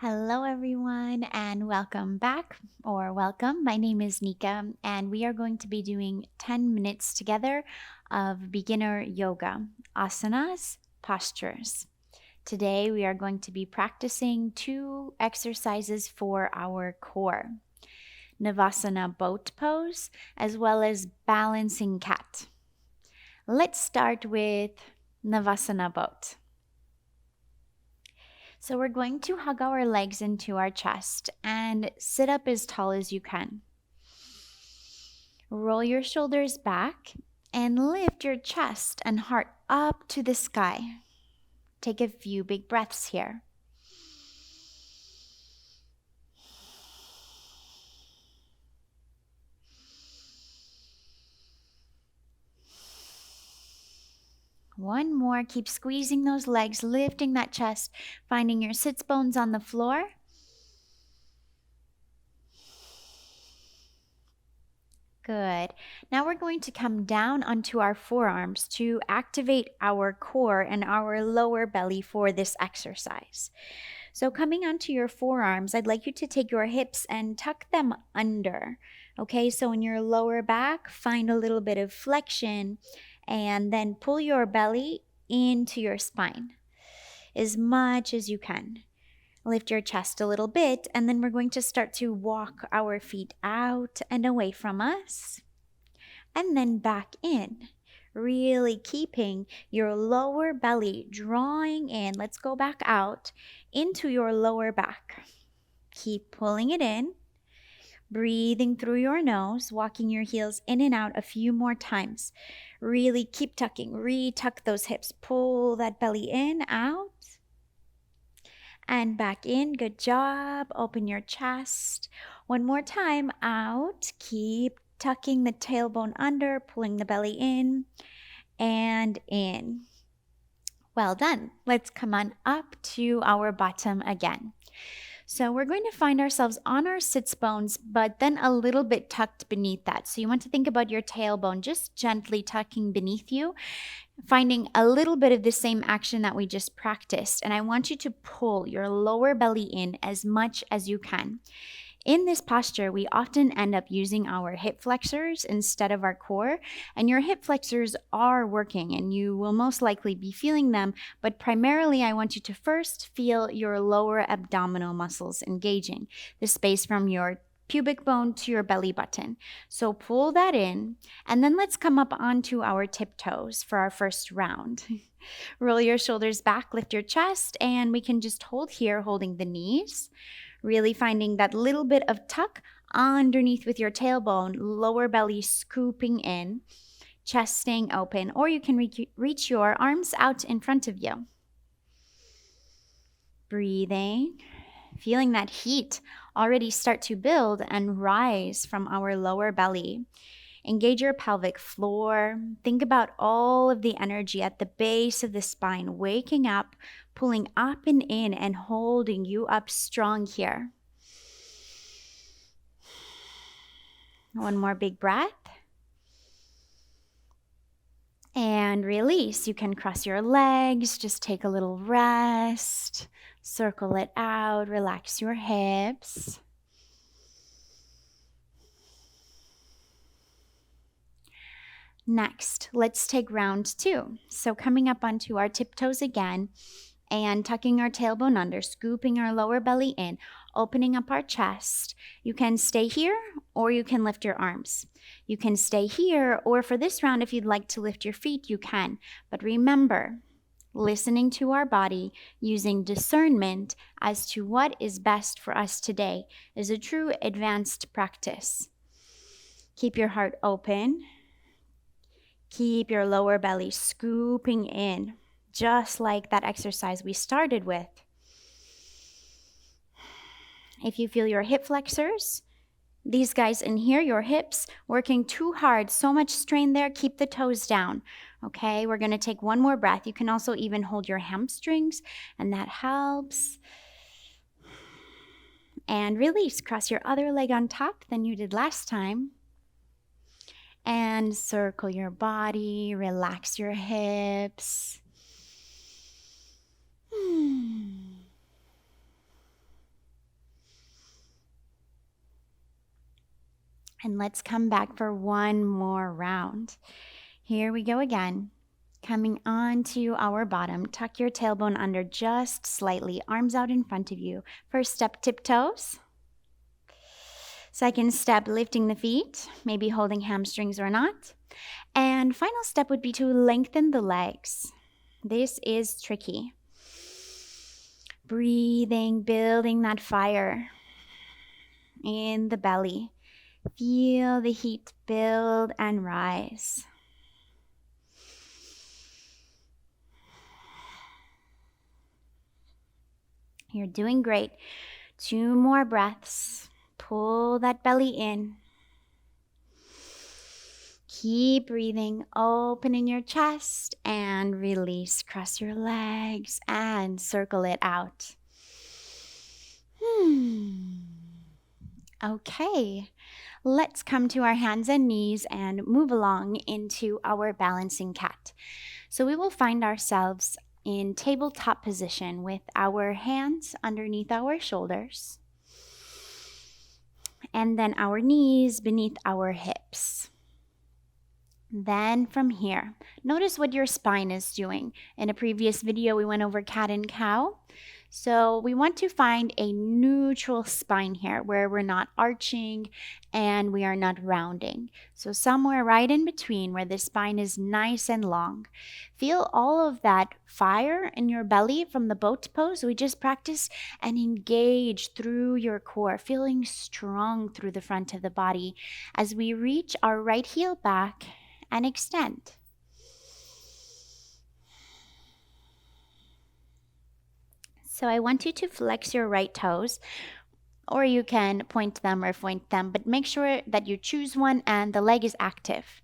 Hello, everyone, and welcome back or welcome. My name is Nikka, and we are going to be doing 10 minutes together of beginner yoga, asanas, postures. Today, we are going to be practicing two exercises for our core Navasana boat pose, as well as balancing cat. Let's start with Navasana boat. So we're going to hug our legs into our chest and sit up as tall as you can. Roll your shoulders back and lift your chest and heart up to the sky. Take a few big breaths here. One more. Keep squeezing those legs, lifting that chest, finding your sits bones on the floor. Good. Now we're going to come down onto our forearms to activate our core and our lower belly for this exercise. So coming onto your forearms, I'd like you to take your hips and tuck them under. Okay, so in your lower back, find a little bit of flexion and then pull your belly into your spine as much as you can. Lift your chest a little bit, and then we're going to start to walk our feet out and away from us, and then back in. Really keeping your lower belly drawing in. Let's go back out into your lower back. Keep pulling it in. Breathing through your nose, walking your heels in and out a few more times. Really keep tucking. Retuck those hips. Pull that belly in, out. And back in. Good job. Open your chest. One more time. Out. Keep tucking the tailbone under, pulling the belly in and in. Well done. Let's come on up to our bottom again. So we're going to find ourselves on our sits bones, but then a little bit tucked beneath that. So you want to think about your tailbone just gently tucking beneath you, finding a little bit of the same action that we just practiced. And I want you to pull your lower belly in as much as you can. In this posture, we often end up using our hip flexors instead of our core, and your hip flexors are working and you will most likely be feeling them, but primarily I want you to first feel your lower abdominal muscles engaging, the space from your pubic bone to your belly button. So pull that in, and then let's come up onto our tiptoes for our first round. Roll your shoulders back, lift your chest, and we can just hold here, holding the knees. Really finding that little bit of tuck underneath with your tailbone, lower belly scooping in, chest staying open, or you can reach your arms out in front of you. Breathing, feeling that heat already start to build and rise from our lower belly. Engage your pelvic floor. Think about all of the energy at the base of the spine, waking up, pulling up and in and holding you up strong here. One more big breath. And release. You can cross your legs, just take a little rest, circle it out, relax your hips. Next, let's take round 2. So coming up onto our tiptoes again and tucking our tailbone under, scooping our lower belly in, opening up our chest. You can stay here or you can lift your arms. You can stay here, or for this round, if you'd like to lift your feet, you can. But remember, listening to our body, using discernment as to what is best for us today is a true advanced practice. Keep your heart open. Keep your lower belly scooping in, just like that exercise we started with. If you feel your hip flexors, these guys in here, your hips, working too hard, so much strain there, keep the toes down. Okay, we're going to take one more breath. You can also even hold your hamstrings, and that helps. And release. Cross your other leg on top than you did last time. And circle your body, relax your hips. And let's come back for one more round. Here we go again. Coming onto our bottom, tuck your tailbone under just slightly, arms out in front of you. First step, tiptoes. Second step, lifting the feet, maybe holding hamstrings or not. And final step would be to lengthen the legs. This is tricky. Breathing, building that fire in the belly. Feel the heat build and rise. You're doing great. 2 more breaths. Pull that belly in. Keep breathing, opening your chest and release. Cross your legs and circle it out. Okay, let's come to our hands and knees and move along into our balancing cat. So we will find ourselves in tabletop position with our hands underneath our shoulders and then our knees beneath our hips. Then from here, notice what your spine is doing. In a previous video, we went over cat and cow. So we want to find a neutral spine here where we're not arching and we are not rounding. So somewhere right in between where the spine is nice and long. Feel all of that fire in your belly from the boat pose we just practiced and engage through your core, feeling strong through the front of the body as we reach our right heel back and extend. So I want you to flex your right toes, or you can point them or point them, but make sure that you choose one and the leg is active.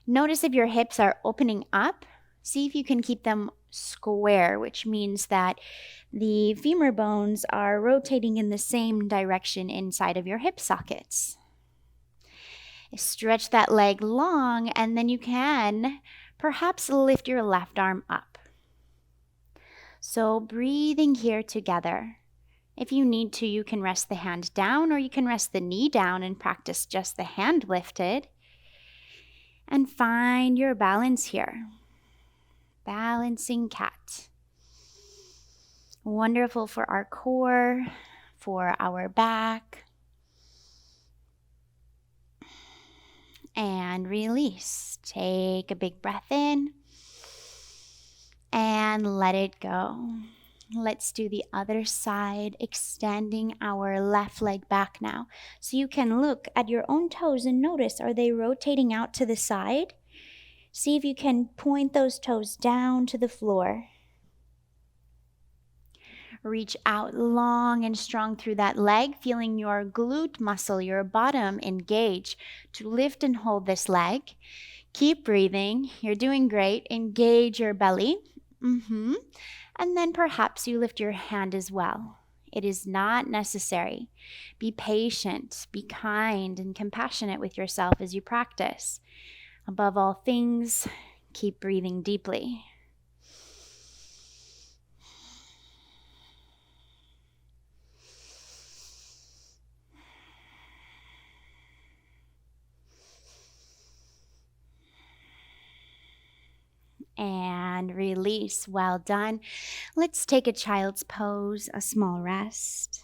Notice if your hips are opening up. See if you can keep them square, which means that the femur bones are rotating in the same direction inside of your hip sockets. Stretch that leg long, and then you can perhaps lift your left arm up. So breathing here together. If you need to, you can rest the hand down or you can rest the knee down and practice just the hand lifted. And find your balance here. Balancing cat. Wonderful for our core, for our back. And release. Take a big breath in and let it go. Let's do the other side, extending our left leg back now. So you can look at your own toes and notice, are they rotating out to the side? See if you can point those toes down to the floor. Reach out long and strong through that leg, feeling your glute muscle, your bottom engage to lift and hold this leg. Keep breathing. You're doing great. Engage your belly. And then perhaps you lift your hand as well. It is not necessary. Be patient, be kind and compassionate with yourself as you practice. Above all things, keep breathing deeply. And release. Well done. Let's take a child's pose, a small rest.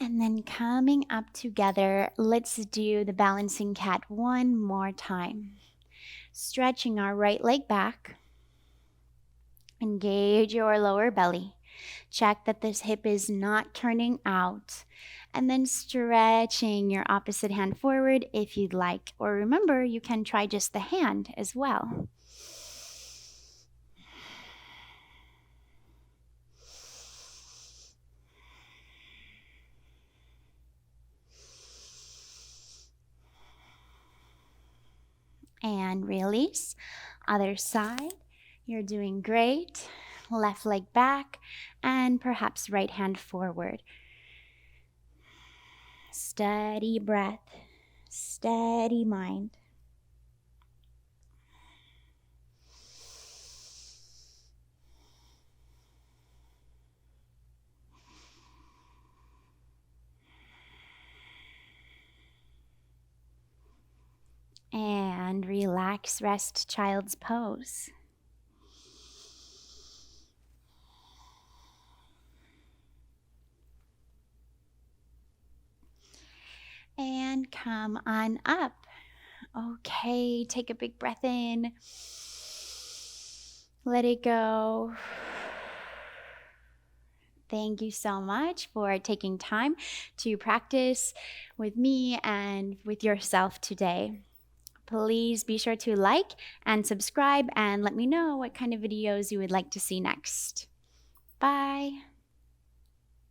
And then coming up together, let's do the balancing cat one more time. Stretching our right leg back. Engage your lower belly. Check that this hip is not turning out. And then stretching your opposite hand forward if you'd like. Or remember, you can try just the hand as well. And release. Other side. You're doing great. Left leg back and perhaps right hand forward. Steady breath, steady mind. And relax, rest, child's pose. And come on up. Okay, take a big breath in. Let it go. Thank you so much for taking time to practice with me and with yourself today. Please be sure to like and subscribe and let me know what kind of videos you would like to see next. Bye.